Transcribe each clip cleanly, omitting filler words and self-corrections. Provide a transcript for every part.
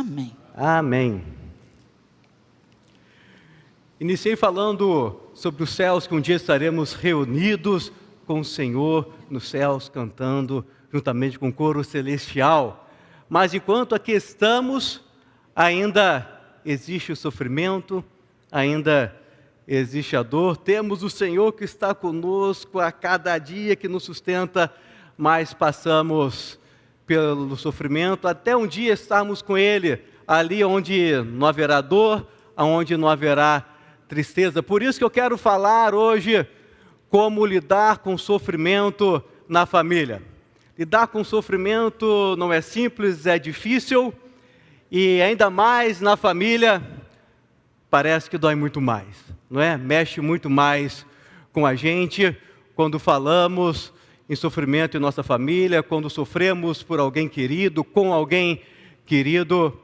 Amém. Amém. Iniciei falando sobre os céus, que um dia estaremos reunidos com o Senhor nos céus, cantando juntamente com o coro celestial. Mas enquanto aqui estamos, ainda existe o sofrimento, ainda existe a dor. Temos o Senhor que está conosco a cada dia, que nos sustenta, mas passamos pelo sofrimento até um dia estarmos com Ele, ali onde não haverá dor, onde não haverá tristeza. Por isso que eu quero falar hoje como lidar com o sofrimento na família. Lidar com o sofrimento não é simples, é difícil, e ainda mais na família, parece que dói muito mais, não é? Mexe muito mais com a gente quando falamos em sofrimento em nossa família, quando sofremos por alguém querido, com alguém querido.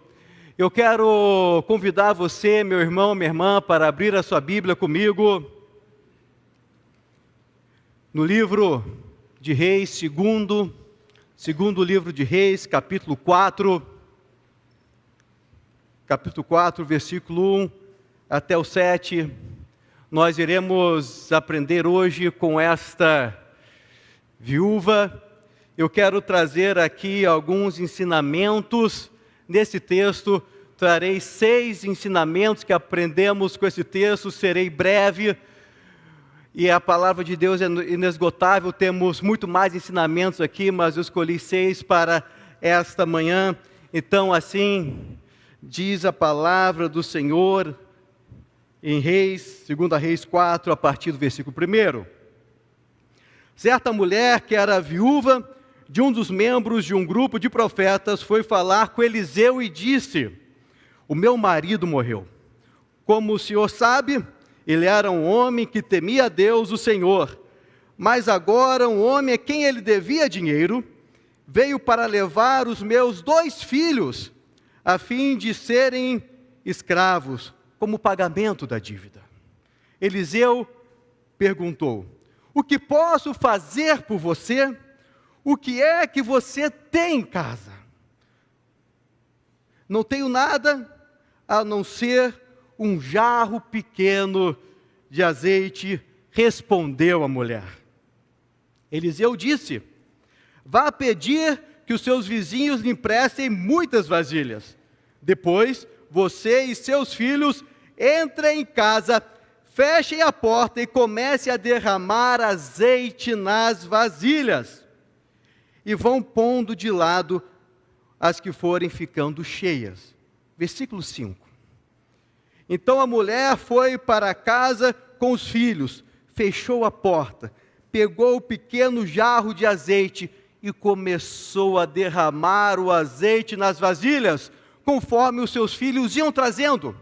Eu quero convidar você, meu irmão, minha irmã, para abrir a sua Bíblia comigo no livro de Reis, segundo livro de Reis, capítulo 4, versículo 1 até o 7. Nós iremos aprender hoje com esta viúva. Eu quero trazer aqui alguns ensinamentos. Nesse texto, trarei 6 ensinamentos que aprendemos com esse texto, serei breve, e a palavra de Deus é inesgotável, temos muito mais ensinamentos aqui, mas eu escolhi 6 para esta manhã. Então, assim diz a palavra do Senhor em Reis, 2 Reis 4, a partir do versículo 1. Certa mulher que era viúva de um dos membros de um grupo de profetas foi falar com Eliseu e disse: o meu marido morreu. Como o senhor sabe, ele era um homem que temia a Deus, o Senhor. Mas agora um homem a quem ele devia dinheiro veio para levar os meus 2 filhos, a fim de serem escravos, como pagamento da dívida. Eliseu perguntou: o que posso fazer por você? O que é que você tem em casa? Não tenho nada a não ser um jarro pequeno de azeite, respondeu a mulher. Eliseu disse: vá pedir que os seus vizinhos lhe emprestem muitas vasilhas. Depois, você e seus filhos entrem em casa, fechem a porta e comecem a derramar azeite nas vasilhas. E vão pondo de lado as que forem ficando cheias. Versículo 5. Então a mulher foi para casa com os filhos, fechou a porta, pegou o pequeno jarro de azeite e começou a derramar o azeite nas vasilhas, conforme os seus filhos iam trazendo.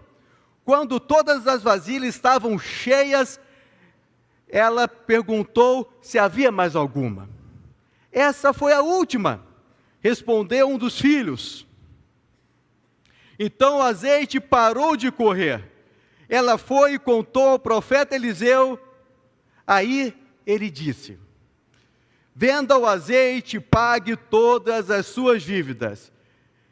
Quando todas as vasilhas estavam cheias, ela perguntou se havia mais alguma. Essa foi a última, respondeu um dos filhos. Então o azeite parou de correr. Ela foi e contou ao profeta Eliseu. Aí ele disse: venda o azeite, pague todas as suas dívidas.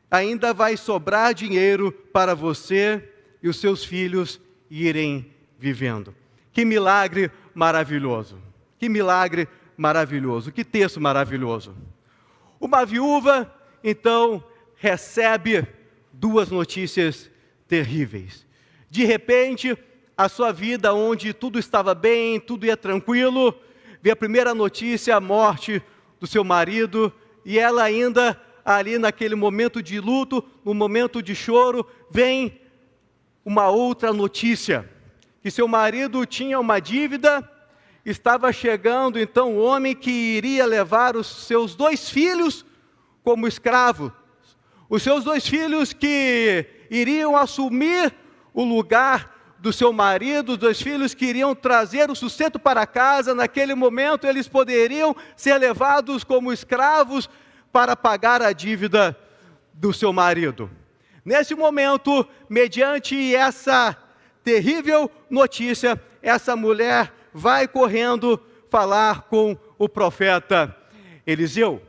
Ainda vai sobrar dinheiro para você e os seus filhos irem vivendo. Que milagre maravilhoso! Que milagre maravilhoso! Que texto maravilhoso! Uma viúva, então, recebe 2 notícias terríveis. De repente, a sua vida, onde tudo estava bem, tudo ia tranquilo, vê a primeira notícia, a morte do seu marido, e ela ainda ali naquele momento de luto, no momento de choro, vem uma outra notícia, que seu marido tinha uma dívida, estava chegando então o homem que iria levar os seus 2 filhos como escravos, os seus 2 filhos que iriam assumir o lugar do seu marido, os 2 filhos que iriam trazer o sustento para casa. Naquele momento eles poderiam ser levados como escravos para pagar a dívida do seu marido. Nesse momento, mediante essa terrível notícia, essa mulher vai correndo falar com o profeta Eliseu.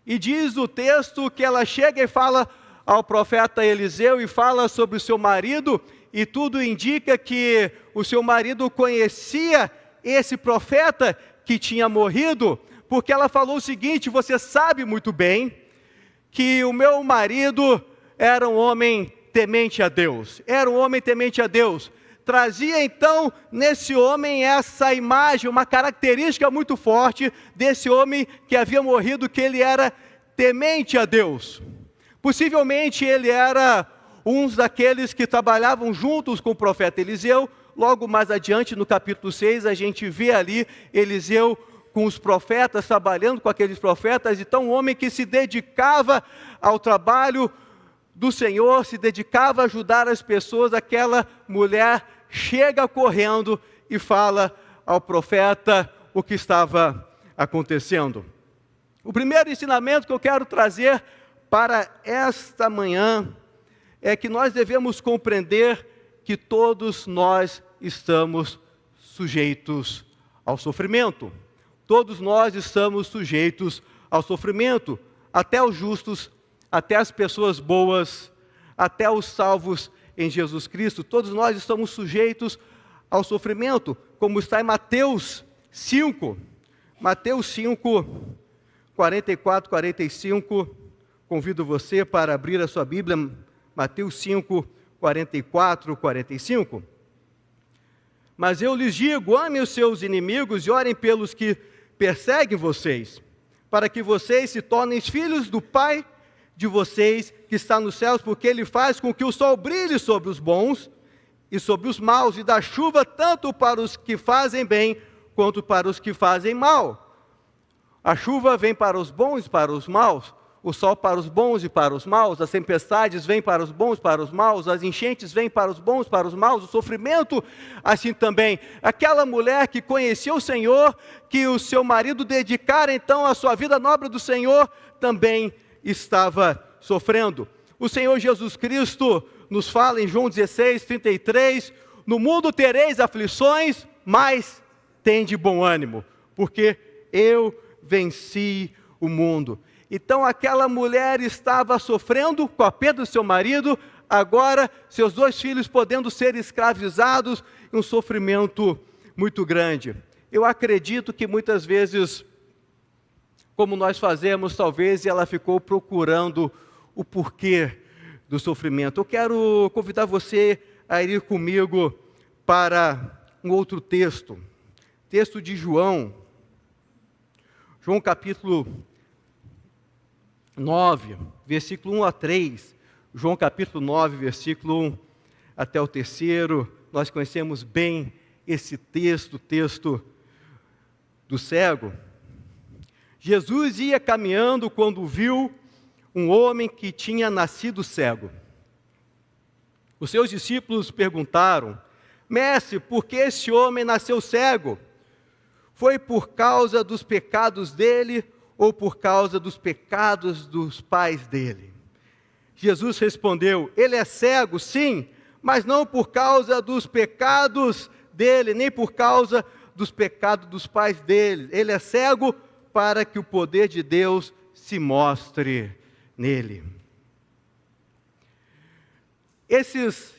E diz o texto que ela chega e fala ao profeta Eliseu e fala sobre o seu marido, e tudo indica que o seu marido conhecia esse profeta que tinha morrido, porque ela falou o seguinte: você sabe muito bem que o meu marido era um homem temente a Deus, trazia então nesse homem essa imagem, uma característica muito forte desse homem que havia morrido, que ele era temente a Deus. Possivelmente ele era um daqueles que trabalhavam juntos com o profeta Eliseu. Logo mais adiante, no capítulo 6, a gente vê ali Eliseu com os profetas, trabalhando com aqueles profetas. Então, um homem que se dedicava ao trabalho do Senhor, se dedicava a ajudar as pessoas. Aquela mulher chega correndo e fala ao profeta o que estava acontecendo. O primeiro ensinamento que eu quero trazer para esta manhã é que nós devemos compreender que todos nós estamos sujeitos ao sofrimento. Todos nós estamos sujeitos ao sofrimento, até os justos, até as pessoas boas, até os salvos em Jesus Cristo. Todos nós estamos sujeitos ao sofrimento, como está em Mateus 5. Mateus 5, 44, 45. Convido você para abrir a sua Bíblia, Mateus 5, 44, 45. Mas eu lhes digo, amem os seus inimigos e orem pelos que perseguem vocês, para que vocês se tornem filhos do Pai de vocês que está nos céus, porque Ele faz com que o sol brilhe sobre os bons e sobre os maus, e dá chuva tanto para os que fazem bem, quanto para os que fazem mal. A chuva vem para os bons e para os maus, o sol para os bons e para os maus, as tempestades vêm para os bons e para os maus, as enchentes vêm para os bons e para os maus, o sofrimento assim também. Aquela mulher que conhecia o Senhor, que o seu marido dedicara então a sua vida nobre do Senhor, também estava sofrendo. O Senhor Jesus Cristo nos fala em João 16, 33, no mundo tereis aflições, mas tende bom ânimo, porque eu venci o mundo. Então aquela mulher estava sofrendo com a perda do seu marido, agora seus 2 filhos podendo ser escravizados, um sofrimento muito grande. Eu acredito que muitas vezes, como nós fazemos, talvez ela ficou procurando o porquê do sofrimento. Eu quero convidar você a ir comigo para um outro texto de João capítulo 9, versículo 1 a 3, João capítulo 9, versículo 1 até o 3º, nós conhecemos bem esse texto, o texto do cego. Jesus ia caminhando quando viu um homem que tinha nascido cego. Os seus discípulos perguntaram: Mestre, por que esse homem nasceu cego? Foi por causa dos pecados dele ou por causa dos pecados dos pais dele? Jesus respondeu: ele é cego, sim, mas não por causa dos pecados dele, nem por causa dos pecados dos pais dele. Ele é cego para que o poder de Deus se mostre nele. Esses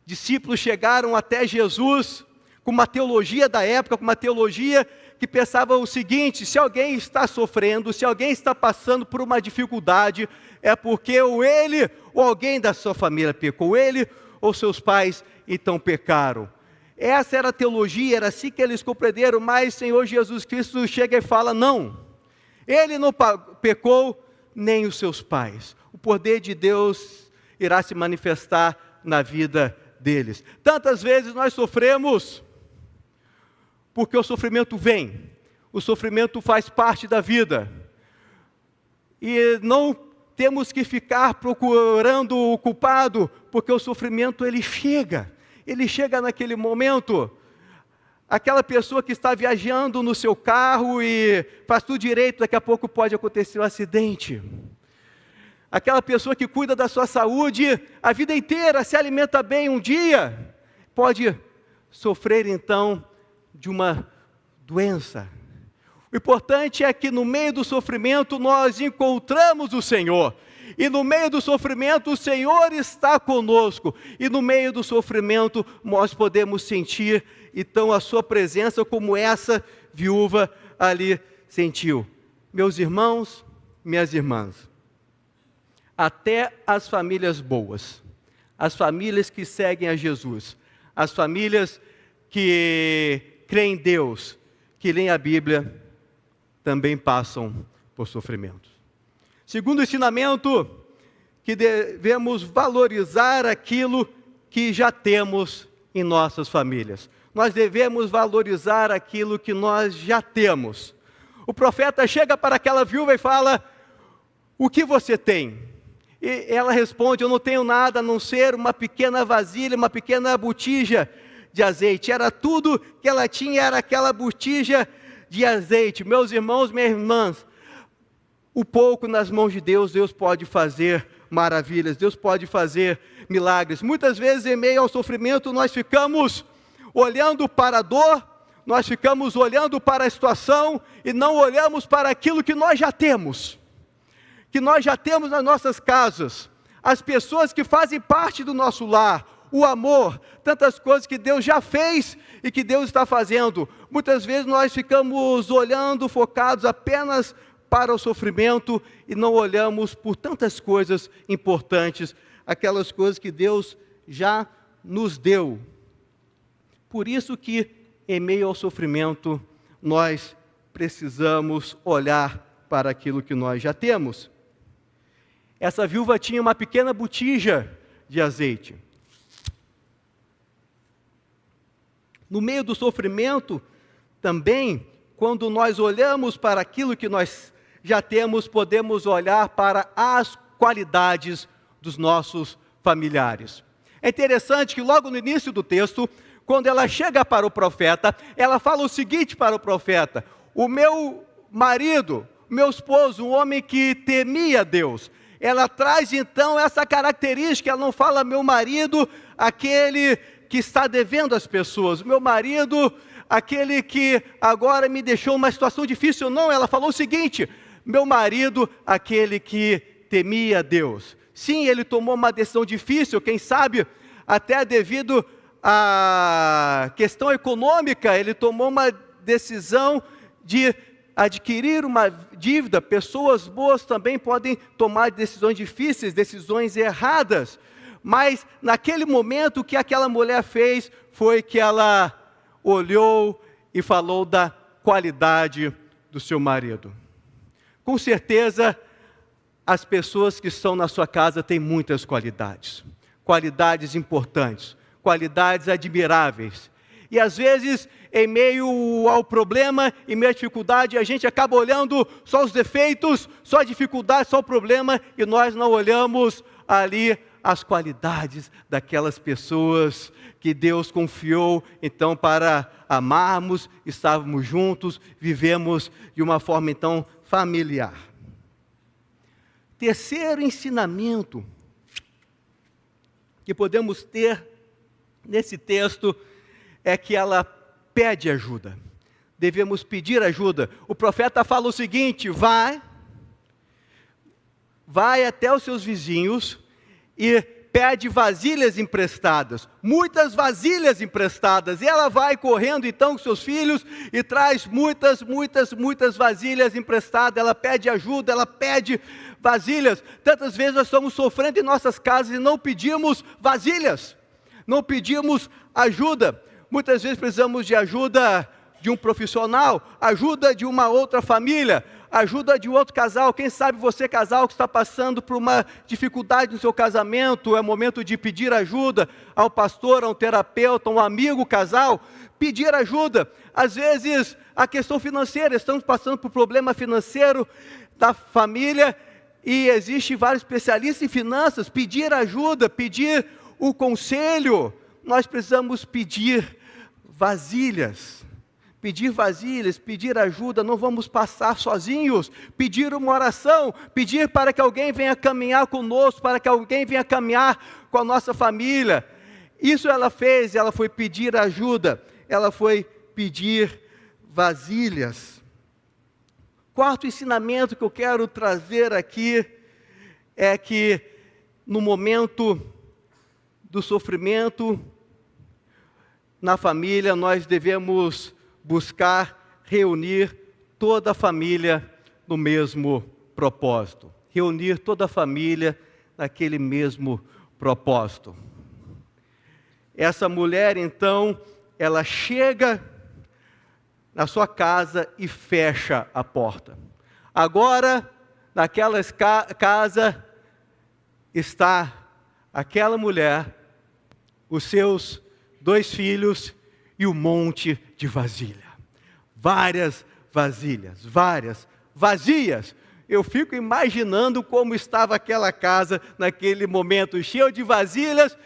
discípulos chegaram até Jesus com uma teologia da época, com uma teologia que pensava o seguinte: se alguém está sofrendo, se alguém está passando por uma dificuldade, é porque ou ele ou alguém da sua família pecou, ele ou seus pais então pecaram. Essa era a teologia, era assim que eles compreenderam, mas o Senhor Jesus Cristo chega e fala: não, ele não pecou, nem os seus pais. O poder de Deus irá se manifestar na vida deles. Tantas vezes nós sofremos porque o sofrimento vem, o sofrimento faz parte da vida, e não temos que ficar procurando o culpado, porque o sofrimento ele chega naquele momento. Aquela pessoa que está viajando no seu carro e faz tudo direito, daqui a pouco pode acontecer um acidente. Aquela pessoa que cuida da sua saúde a vida inteira, se alimenta bem, um dia pode sofrer então de uma doença. O importante é que no meio do sofrimento nós encontramos o Senhor. E no meio do sofrimento, o Senhor está conosco. E no meio do sofrimento, nós podemos sentir, então, a sua presença, como essa viúva ali sentiu. Meus irmãos, minhas irmãs, até as famílias boas, as famílias que seguem a Jesus, as famílias que creem em Deus, que leem a Bíblia, também passam por sofrimentos. Segundo ensinamento, que devemos valorizar aquilo que já temos em nossas famílias. Nós devemos valorizar aquilo que nós já temos. O profeta chega para aquela viúva e fala: o que você tem? E ela responde: eu não tenho nada a não ser uma pequena vasilha, uma pequena botija de azeite. Era tudo que ela tinha, era aquela botija de azeite. Meus irmãos, minhas irmãs, o pouco nas mãos de Deus, Deus pode fazer maravilhas, Deus pode fazer milagres. Muitas vezes, em meio ao sofrimento, nós ficamos olhando para a dor, nós ficamos olhando para a situação e não olhamos para aquilo que nós já temos. Que nós já temos nas nossas casas, as pessoas que fazem parte do nosso lar, o amor, tantas coisas que Deus já fez e que Deus está fazendo. Muitas vezes nós ficamos olhando, focados apenas para o sofrimento e não olhamos por tantas coisas importantes, aquelas coisas que Deus já nos deu. Por isso que, em meio ao sofrimento, nós precisamos olhar para aquilo que nós já temos. Essa viúva tinha uma pequena botija de azeite. No meio do sofrimento, também, quando nós olhamos para aquilo que nós já temos, podemos olhar para as qualidades dos nossos familiares. É interessante que logo no início do texto, quando ela chega para o profeta, ela fala o seguinte para o profeta: o meu marido, meu esposo, um homem que temia Deus. Ela traz então essa característica, ela não fala meu marido, aquele que está devendo às pessoas, meu marido, aquele que agora me deixou uma situação difícil. Não, ela falou o seguinte: meu marido, aquele que temia Deus. Sim, ele tomou uma decisão difícil, quem sabe até devido à questão econômica, ele tomou uma decisão de adquirir uma dívida. Pessoas boas também podem tomar decisões difíceis, decisões erradas. Mas naquele momento o que aquela mulher fez foi que ela olhou e falou da qualidade do seu marido. Com certeza, as pessoas que estão na sua casa têm muitas qualidades. Qualidades importantes, qualidades admiráveis. E às vezes, em meio ao problema, em meio à dificuldade, a gente acaba olhando só os defeitos, só a dificuldade, só o problema, e nós não olhamos ali as qualidades daquelas pessoas que Deus confiou, então, para amarmos, estávamos juntos, vivemos de uma forma, então, familiar. Terceiro ensinamento que podemos ter nesse texto é que ela pede ajuda. Devemos pedir ajuda. O profeta fala o seguinte: vai até os seus vizinhos e pede vasilhas emprestadas, muitas vasilhas emprestadas. E ela vai correndo então com seus filhos e traz muitas vasilhas emprestadas. Ela pede ajuda, ela pede vasilhas. Tantas vezes nós estamos sofrendo em nossas casas e não pedimos vasilhas, não pedimos ajuda. Muitas vezes precisamos de ajuda de um profissional, ajuda de uma outra família, ajuda de outro casal. Quem sabe você, casal, que está passando por uma dificuldade no seu casamento, é momento de pedir ajuda ao pastor, a um terapeuta, a um amigo, casal, pedir ajuda. Às vezes, a questão financeira, estamos passando por problema financeiro da família e existe vários especialistas em finanças, pedir ajuda, pedir o conselho. Nós precisamos pedir vasilhas, pedir ajuda. Não vamos passar sozinhos, pedir uma oração, pedir para que alguém venha caminhar conosco, para que alguém venha caminhar com a nossa família. Isso ela fez, ela foi pedir ajuda, ela foi pedir vasilhas. Quarto ensinamento que eu quero trazer aqui é que no momento do sofrimento na família, nós devemos buscar reunir toda a família no mesmo propósito. Reunir toda a família naquele mesmo propósito. Essa mulher, então, ela chega na sua casa e fecha a porta. Agora, naquela casa está aquela mulher, os seus 2 filhos e um monte de vasilha. Várias vasilhas, várias vazias. Eu fico imaginando como estava aquela casa naquele momento, cheia de vasilhas.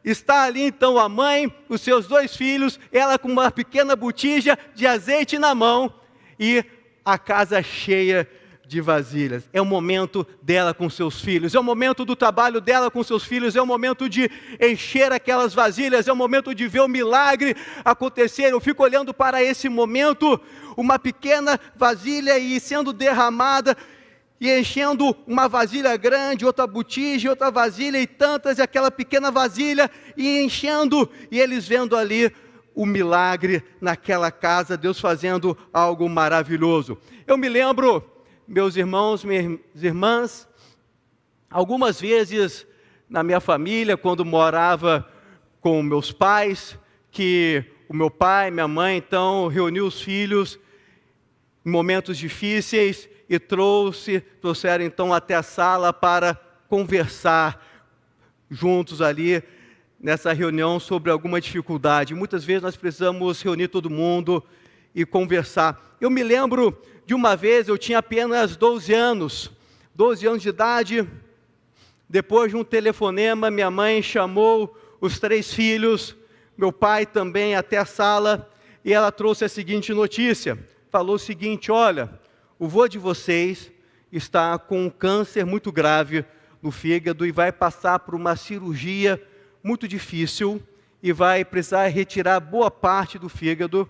Está ali então a mãe, os seus 2 filhos, ela com uma pequena botija de azeite na mão e a casa cheia de vasilhas. É o momento dela com seus filhos, é o momento do trabalho dela com seus filhos, é o momento de encher aquelas vasilhas, é o momento de ver o milagre acontecer. Eu fico olhando para esse momento, uma pequena vasilha e sendo derramada, e enchendo uma vasilha grande, outra botija, outra vasilha e tantas, e aquela pequena vasilha, e enchendo, e eles vendo ali o milagre naquela casa, Deus fazendo algo maravilhoso. Eu me lembro, meus irmãos, minhas irmãs, algumas vezes na minha família, quando morava com meus pais, que o meu pai, minha mãe, então, reuniu os filhos em momentos difíceis e trouxeram então até a sala para conversar juntos ali, nessa reunião sobre alguma dificuldade. Muitas vezes nós precisamos reunir todo mundo e conversar. Eu me lembro de uma vez, eu tinha apenas 12 anos de idade, depois de um telefonema, minha mãe chamou os 3 filhos, meu pai também até a sala, e ela trouxe a seguinte notícia, falou o seguinte: olha, o vô de vocês está com um câncer muito grave no fígado e vai passar por uma cirurgia muito difícil e vai precisar retirar boa parte do fígado.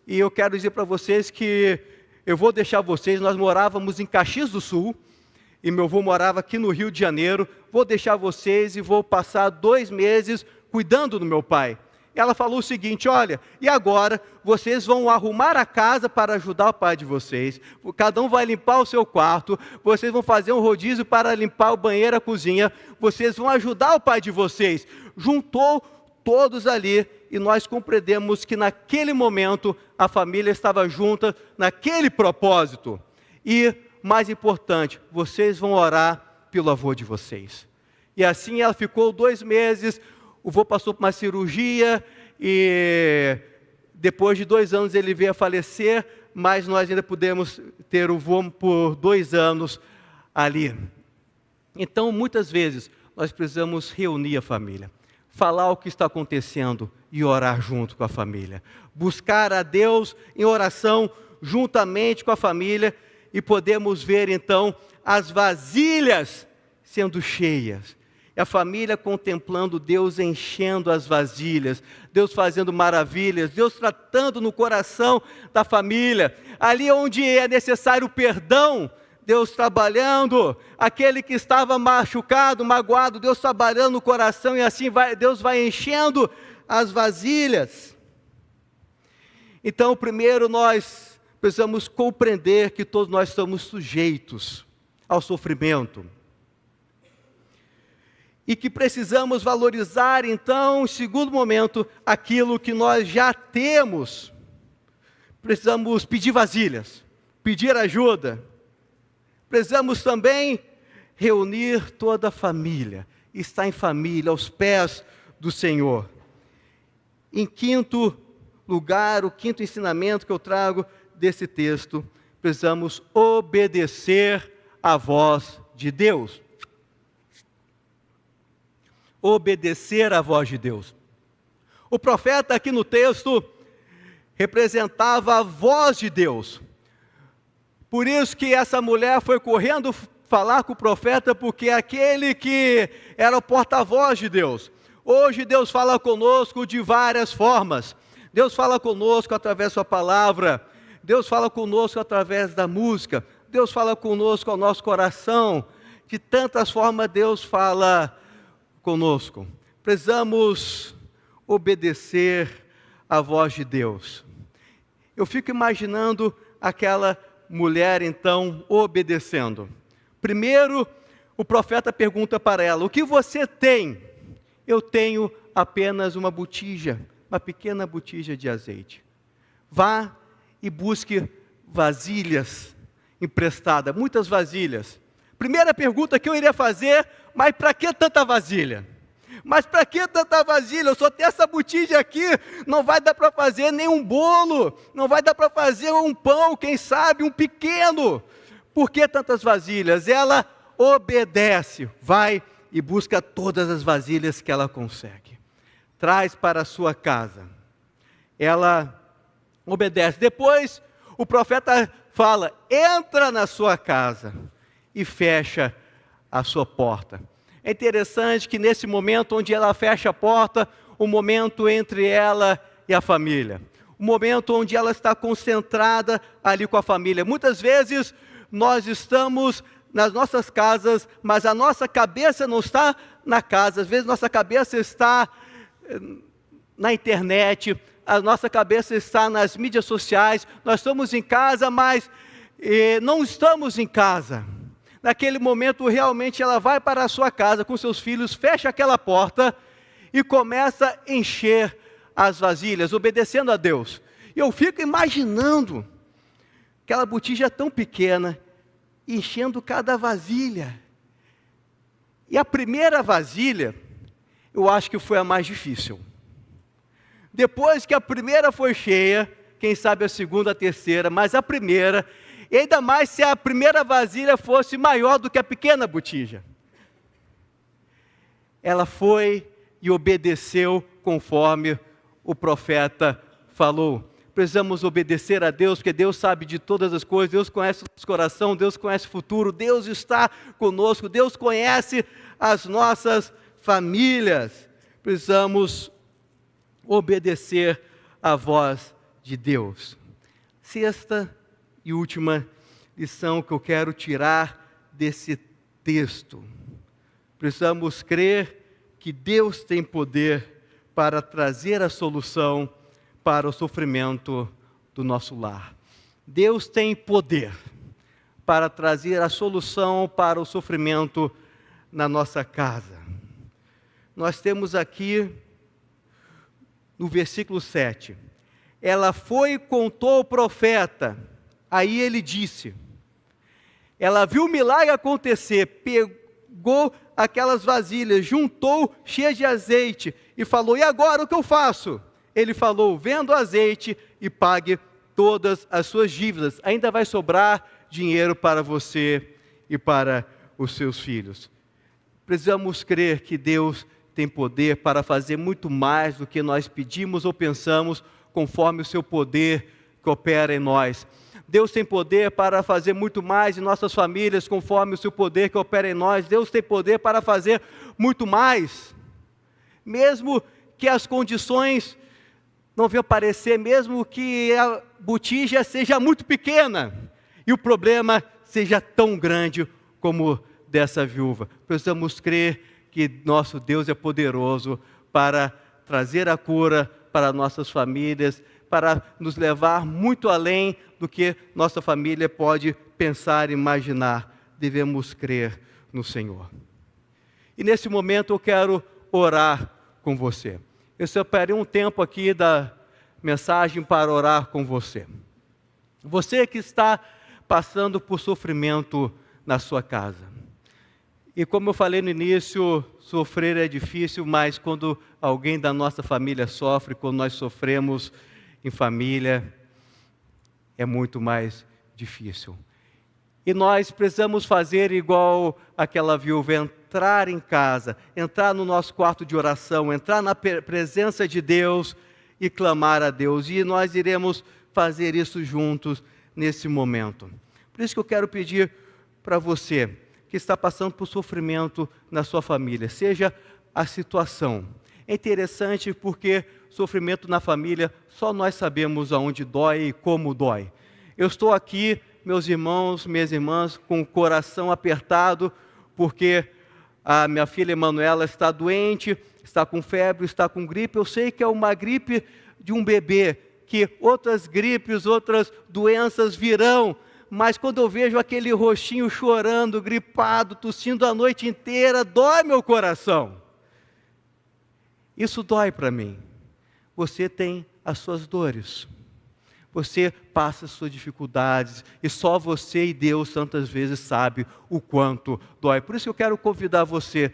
E eu quero dizer para vocês que eu vou deixar vocês, nós morávamos em Caxias do Sul, e meu avô morava aqui no Rio de Janeiro, vou deixar vocês e vou passar 2 meses cuidando do meu pai. Ela falou o seguinte: olha, e agora vocês vão arrumar a casa para ajudar o pai de vocês, cada um vai limpar o seu quarto, vocês vão fazer um rodízio para limpar o banheiro, a cozinha, vocês vão ajudar o pai de vocês. Juntou todos ali e nós compreendemos que naquele momento a família estava junta naquele propósito. E, mais importante, vocês vão orar pelo avô de vocês. E assim ela ficou 2 meses, o avô passou por uma cirurgia e depois de 2 anos ele veio a falecer, mas nós ainda pudemos ter o avô por 2 anos ali. Então, muitas vezes, nós precisamos reunir a família, falar o que está acontecendo e orar junto com a família. Buscar a Deus em oração juntamente com a família e podemos ver então as vasilhas sendo cheias. A família contemplando Deus enchendo as vasilhas, Deus fazendo maravilhas, Deus tratando no coração da família. Ali onde é necessário perdão, Deus trabalhando. Aquele que estava machucado, magoado, Deus trabalhando no coração, e assim Deus vai enchendo as vasilhas. Então, primeiro nós precisamos compreender que todos nós estamos sujeitos ao sofrimento. E que precisamos valorizar, então, em segundo momento, aquilo que nós já temos. Precisamos pedir vasilhas, pedir ajuda. Precisamos também reunir toda a família, estar em família, aos pés do Senhor. Em quinto lugar, o quinto ensinamento que eu trago desse texto, precisamos obedecer à voz de Deus. Obedecer à voz de Deus. O profeta aqui no texto representava a voz de Deus. Por isso que essa mulher foi correndo falar com o profeta, porque é aquele que era o porta-voz de Deus. Hoje Deus fala conosco de várias formas. Deus fala conosco através da sua palavra. Deus fala conosco através da música. Deus fala conosco ao nosso coração, de tantas formas Deus fala conosco. Precisamos obedecer à voz de Deus. Eu fico imaginando aquela mulher, então, obedecendo. Primeiro, o profeta pergunta para ela: o que você tem? Eu tenho apenas uma botija, uma pequena botija de azeite. Vá e busque vasilhas emprestadas, muitas vasilhas. Primeira pergunta que eu iria fazer: mas para que tanta vasilha? Mas para que tanta vasilha? Eu só tenho essa botija aqui, não vai dar para fazer nenhum bolo, não vai dar para fazer um pão, quem sabe, um pequeno. Por que tantas vasilhas? Ela obedece, vai e busca todas as vasilhas que ela consegue. Traz para a sua casa. Ela obedece. Depois, o profeta fala: entra na sua casa e fecha a sua porta. É interessante que nesse momento onde ela fecha a porta, o momento entre ela e a família, o momento onde ela está concentrada ali com a família. Muitas vezes nós estamos nas nossas casas, mas a nossa cabeça não está na casa. Às vezes nossa cabeça está na internet, a nossa cabeça está nas mídias sociais. Nós estamos em casa, mas não estamos em casa. Naquele momento, realmente, ela vai para a sua casa com seus filhos, fecha aquela porta e começa a encher as vasilhas, obedecendo a Deus. E eu fico imaginando aquela botija tão pequena, enchendo cada vasilha. E a primeira vasilha, eu acho que foi a mais difícil. Depois que a primeira foi cheia, quem sabe a segunda, a terceira, mas a primeira, e ainda mais se a primeira vasilha fosse maior do que a pequena botija. Ela foi e obedeceu conforme o profeta falou. Precisamos obedecer a Deus, porque Deus sabe de todas as coisas, Deus conhece o nosso coração, Deus conhece o futuro, Deus está conosco, Deus conhece as nossas famílias. Precisamos obedecer à voz de Deus. Sexta e última lição que eu quero tirar desse texto. Precisamos crer que Deus tem poder para trazer a solução para o sofrimento do nosso lar. Deus tem poder para trazer a solução para o sofrimento na nossa casa. Nós temos aqui no versículo 7. Ela foi e contou ao profeta. Aí ele disse, ela viu o milagre acontecer, pegou aquelas vasilhas, juntou cheias de azeite e falou: e agora o que eu faço? Ele falou: venda o azeite e pague todas as suas dívidas. Ainda vai sobrar dinheiro para você e para os seus filhos. Precisamos crer que Deus tem poder para fazer muito mais do que nós pedimos ou pensamos, conforme o seu poder que opera em nós. Deus tem poder para fazer muito mais em nossas famílias, conforme o seu poder que opera em nós. Deus tem poder para fazer muito mais, mesmo que as condições não venham aparecer, mesmo que a botija seja muito pequena e o problema seja tão grande como dessa viúva. Precisamos crer que nosso Deus é poderoso para trazer a cura para nossas famílias, para nos levar muito além do que nossa família pode pensar e imaginar. Devemos crer no Senhor. E nesse momento eu quero orar com você. Eu separei um tempo aqui da mensagem para orar com você. Você que está passando por sofrimento na sua casa. E como eu falei no início, sofrer é difícil, mas quando alguém da nossa família sofre, quando nós sofremos em família, é muito mais difícil. E nós precisamos fazer igual aquela viúva, entrar em casa, entrar no nosso quarto de oração, entrar na presença de Deus e clamar a Deus. E nós iremos fazer isso juntos nesse momento. Por isso que eu quero pedir para você que está passando por sofrimento na sua família, seja a situação. É interessante porque sofrimento na família, só nós sabemos aonde dói e como dói. Eu estou aqui, meus irmãos, minhas irmãs, com o coração apertado, porque a minha filha Emanuela está doente, está com febre, está com gripe. Eu sei que é uma gripe de um bebê, que outras gripes, outras doenças virão, mas quando eu vejo aquele rostinho chorando, gripado, tossindo a noite inteira, dói meu coração. Isso dói para mim. Você tem as suas dores, você passa as suas dificuldades, e só você e Deus tantas vezes sabe o quanto dói. Por isso eu quero convidar você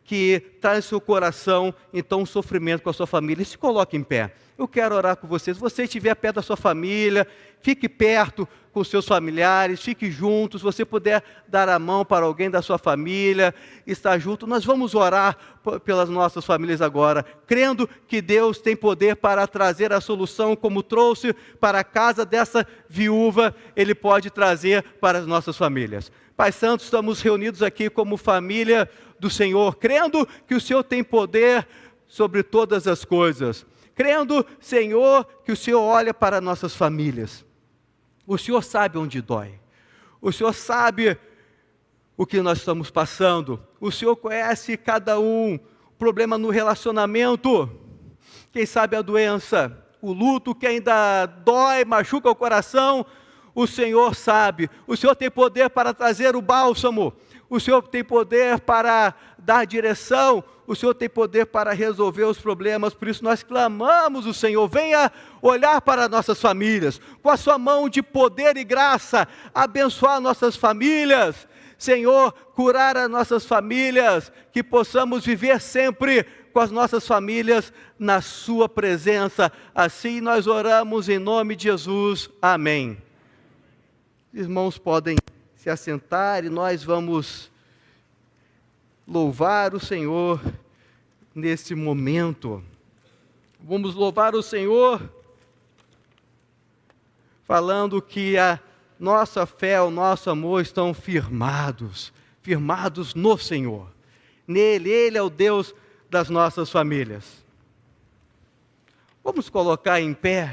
que traz no seu coração, então, um sofrimento com a sua família, e se coloque em pé. Eu quero orar com você. Se você estiver perto da sua família, fique perto com os seus familiares, fique juntos. Se você puder dar a mão para alguém da sua família, estar junto, nós vamos orar pelas nossas famílias agora, crendo que Deus tem poder para trazer a solução, como trouxe para a casa dessa viúva, Ele pode trazer para as nossas famílias. Pai Santo, estamos reunidos aqui como família do Senhor, crendo que o Senhor tem poder sobre todas as coisas, crendo, Senhor, que o Senhor olha para nossas famílias. O Senhor sabe onde dói, o Senhor sabe o que nós estamos passando, o Senhor conhece cada um, problema no relacionamento, quem sabe a doença, o luto que ainda dói, machuca o coração. O Senhor sabe, o Senhor tem poder para trazer o bálsamo, o Senhor tem poder para dar direção, o Senhor tem poder para resolver os problemas. Por isso nós clamamos o Senhor, venha olhar para nossas famílias, com a sua mão de poder e graça, abençoar nossas famílias, Senhor, curar as nossas famílias, que possamos viver sempre com as nossas famílias na sua presença. Assim nós oramos em nome de Jesus, amém. Os irmãos podem se assentar e nós vamos louvar o Senhor nesse momento. Vamos louvar o Senhor falando que a nossa fé, o nosso amor estão firmados no Senhor. Nele, Ele é o Deus das nossas famílias. Vamos colocar em pé.